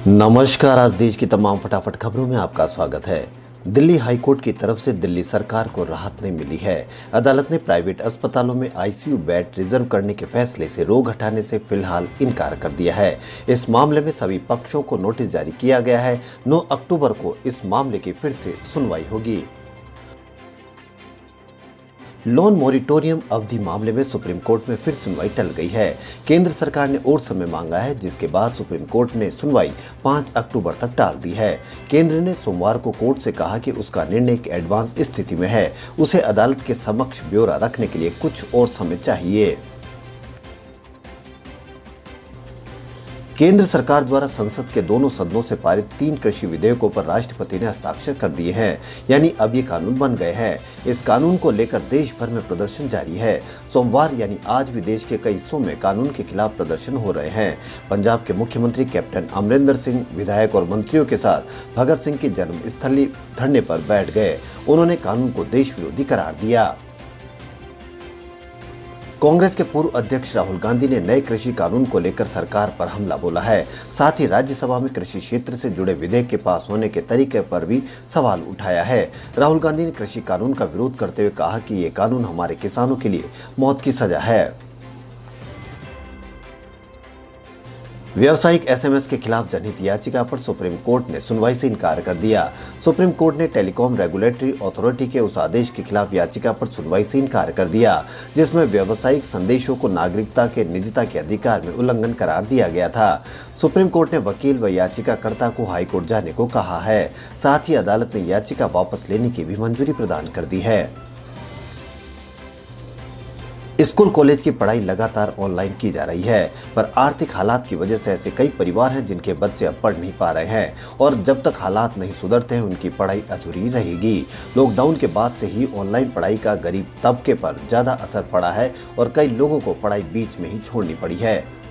नमस्कार। आज देश की तमाम फटाफट खबरों में आपका स्वागत है। दिल्ली हाईकोर्ट की तरफ से दिल्ली सरकार को राहत नहीं मिली है। अदालत ने प्राइवेट अस्पतालों में आईसीयू बेड रिजर्व करने के फैसले से रोक हटाने से फिलहाल इनकार कर दिया है। इस मामले में सभी पक्षों को नोटिस जारी किया गया है। 9 अक्टूबर को इस मामले की फिर से सुनवाई होगी। लोन मोरिटोरियम अवधि मामले में सुप्रीम कोर्ट में फिर सुनवाई टल गई है। केंद्र सरकार ने और समय मांगा है, जिसके बाद सुप्रीम कोर्ट ने सुनवाई 5 अक्टूबर तक टाल दी है। केंद्र ने सोमवार को कोर्ट से कहा कि उसका निर्णय एक एडवांस स्थिति में है, उसे अदालत के समक्ष ब्यौरा रखने के लिए कुछ और समय चाहिए। केंद्र सरकार द्वारा संसद के दोनों सदनों से पारित 3 कृषि विधेयकों पर राष्ट्रपति ने हस्ताक्षर कर दिए हैं, यानी अब ये कानून बन गए हैं। इस कानून को लेकर देश भर में प्रदर्शन जारी है। सोमवार यानी आज भी देश के कई हिस्सों में कानून के खिलाफ प्रदर्शन हो रहे हैं। पंजाब के मुख्यमंत्री कैप्टन अमरिंदर सिंह विधायक और मंत्रियों के साथ भगत सिंह की जन्मस्थली धरने पर बैठ गए। उन्होंने कानून को देश विरोधी करार दिया। कांग्रेस के पूर्व अध्यक्ष राहुल गांधी ने नए कृषि कानून को लेकर सरकार पर हमला बोला है। साथ ही राज्यसभा में कृषि क्षेत्र से जुड़े विधेयक के पास होने के तरीके पर भी सवाल उठाया है। राहुल गांधी ने कृषि कानून का विरोध करते हुए कहा कि ये कानून हमारे किसानों के लिए मौत की सजा है। व्यावसायिक एसएमएस के खिलाफ जनहित याचिका पर सुप्रीम कोर्ट ने सुनवाई से इनकार कर दिया। सुप्रीम कोर्ट ने टेलीकॉम रेगुलेटरी अथॉरिटी के उस आदेश के खिलाफ याचिका पर सुनवाई से इनकार कर दिया, जिसमें व्यावसायिक संदेशों को नागरिकता के निजता के अधिकार में उल्लंघन करार दिया गया था। सुप्रीम कोर्ट ने वकील व याचिकाकर्ता को हाईकोर्ट जाने को कहा है। साथ ही अदालत ने याचिका वापस लेने की भी मंजूरी प्रदान कर दी है। स्कूल कॉलेज की पढ़ाई लगातार ऑनलाइन की जा रही है, पर आर्थिक हालात की वजह से ऐसे कई परिवार हैं जिनके बच्चे अब पढ़ नहीं पा रहे हैं, और जब तक हालात नहीं सुधरते हैं उनकी पढ़ाई अधूरी रहेगी। लॉकडाउन के बाद से ही ऑनलाइन पढ़ाई का गरीब तबके पर ज्यादा असर पड़ा है और कई लोगों को पढ़ाई बीच में ही छोड़नी पड़ी है।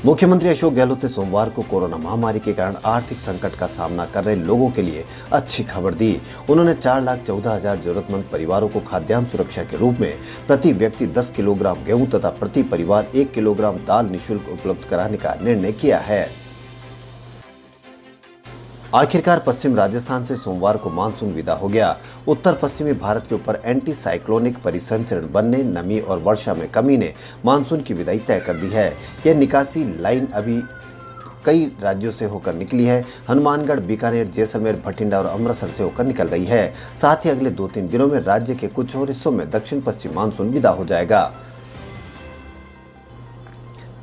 मुख्यमंत्री अशोक गहलोत ने सोमवार को कोरोना महामारी के कारण आर्थिक संकट का सामना कर रहे लोगों के लिए अच्छी खबर दी। उन्होंने 4,14,000 जरूरतमंद परिवारों को खाद्यान्न सुरक्षा के रूप में प्रति व्यक्ति 10 किलोग्राम गेहूं तथा प्रति परिवार 1 किलोग्राम दाल निःशुल्क उपलब्ध कराने का निर्णय किया है। आखिरकार पश्चिम राजस्थान से सोमवार को मानसून विदा हो गया। उत्तर पश्चिमी भारत के ऊपर एंटी साइक्लोनिक परिसंचरण बनने, नमी और वर्षा में कमी ने मानसून की विदाई तय कर दी है। यह निकासी लाइन अभी कई राज्यों से होकर निकली है। हनुमानगढ़, बीकानेर, जैसलमेर, भटिंडा और अमृतसर से होकर निकल रही है। साथ ही अगले 2-3 दिनों में राज्य के कुछ और हिस्सों में दक्षिण पश्चिम मानसून विदा हो जाएगा।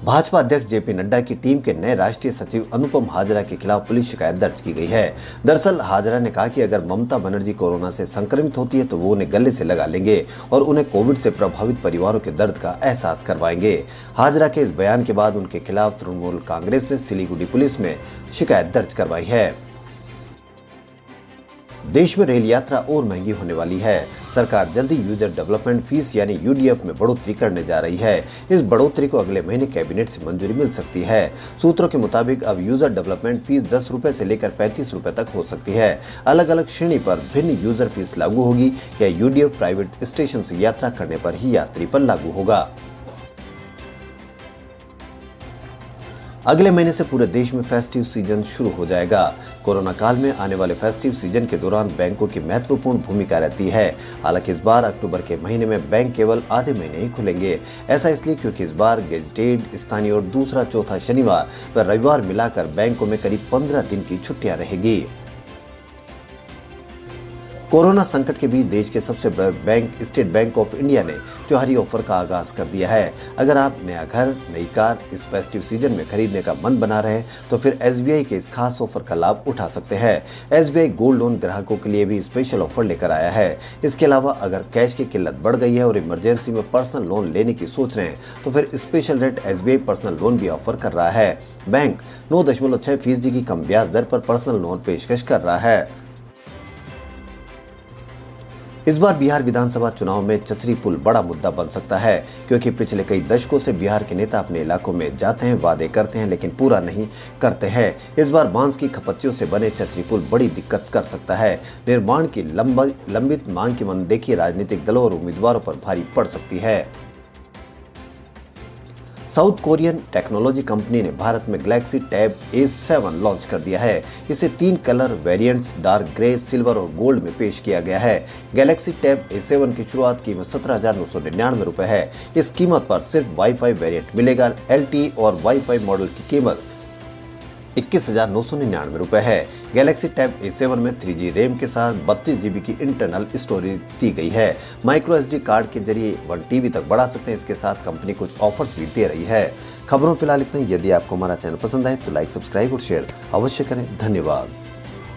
भाजपा अध्यक्ष जेपी नड्डा की टीम के नए राष्ट्रीय सचिव अनुपम हाजरा के खिलाफ पुलिस शिकायत दर्ज की गई है। दरअसल हाजरा ने कहा कि अगर ममता बनर्जी कोरोना से संक्रमित होती है तो वो उन्हें गले से लगा लेंगे और उन्हें कोविड से प्रभावित परिवारों के दर्द का एहसास करवाएंगे। हाजरा के इस बयान के बाद उनके खिलाफ तृणमूल कांग्रेस ने सिलीगुड़ी पुलिस में शिकायत दर्ज करवाई है। देश में रेल यात्रा और महंगी होने वाली है। सरकार जल्दी यूजर डेवलपमेंट फीस यानी यूडीएफ में बढ़ोतरी करने जा रही है। इस बढ़ोतरी को अगले महीने कैबिनेट से मंजूरी मिल सकती है। सूत्रों के मुताबिक अब यूजर डेवलपमेंट फीस 10 रुपए से लेकर 35 रुपए तक हो सकती है। अलग अलग श्रेणी पर भिन्न यूजर फीस लागू होगी। यह यूडीएफ प्राइवेट स्टेशन से यात्रा करने पर ही यात्री पर लागू होगा। अगले महीने से पूरे देश में फेस्टिव सीजन शुरू हो जाएगा। कोरोना काल में आने वाले फेस्टिव सीजन के दौरान बैंकों की महत्वपूर्ण भूमिका रहती है। हालांकि इस बार अक्टूबर के महीने में बैंक केवल आधे महीने ही खुलेंगे। ऐसा इसलिए क्योंकि इस बार गेजेटेड, स्थानीय और दूसरा चौथा शनिवार व रविवार मिलाकर बैंकों में करीब 15 दिन की छुट्टियां रहेगी। कोरोना संकट के बीच देश के सबसे बड़े bank state bank of India ने त्योहारी ऑफर का आगाज कर दिया है। अगर आप नया घर, नई कार इस फेस्टिव सीजन में खरीदने का मन बना रहे हैं तो फिर एसबीआई के इस खास ऑफर का लाभ उठा सकते हैं। एसबीआई गोल्ड लोन ग्राहकों के लिए भी स्पेशल ऑफर लेकर आया है। इसके अलावा अगर कैश की किल्लत बढ़ गई है और इमरजेंसी में पर्सनल लोन लेने की सोच रहे हैं तो फिर special rate SBI personal loan भी ऑफर कर रहा है। बैंक 9.6% की कम ब्याज दर पर पर्सनल लोन पेशकश कर रहा है। इस बार बिहार विधानसभा चुनाव में चचरी पुल बड़ा मुद्दा बन सकता है, क्योंकि पिछले कई दशकों से बिहार के नेता अपने इलाकों में जाते हैं, वादे करते हैं लेकिन पूरा नहीं करते हैं। इस बार बांस की खपच्चियों से बने चचरी पुल बड़ी दिक्कत कर सकता है। निर्माण की लंबित मांग की मनदेखी राजनीतिक दलों और उम्मीदवारों पर भारी पड़ सकती है। साउथ कोरियन टेक्नोलॉजी कंपनी ने भारत में गैलेक्सी टैब A7 लॉन्च कर दिया है। इसे 3 colour variants dark grey, silver और गोल्ड में पेश किया गया है। गैलेक्सी टैब A7 की शुरुआत कीमत 17,999 रुपए है। इस कीमत पर सिर्फ वाईफाई वेरिएंट मिलेगा। LTE और वाईफाई मॉडल की कीमत 21,999 रुपए है। गैलेक्सी टैब A7 में 3G रैम के साथ 32 GB की इंटरनल स्टोरेज दी गई है। माइक्रो SD कार्ड के जरिए 1 TB तक बढ़ा सकते हैं। इसके साथ कंपनी कुछ ऑफर्स भी दे रही है। खबरों फिलहाल इतना ही। यदि आपको हमारा चैनल पसंद आए तो लाइक, सब्सक्राइब और शेयर अवश्य करें। धन्यवाद।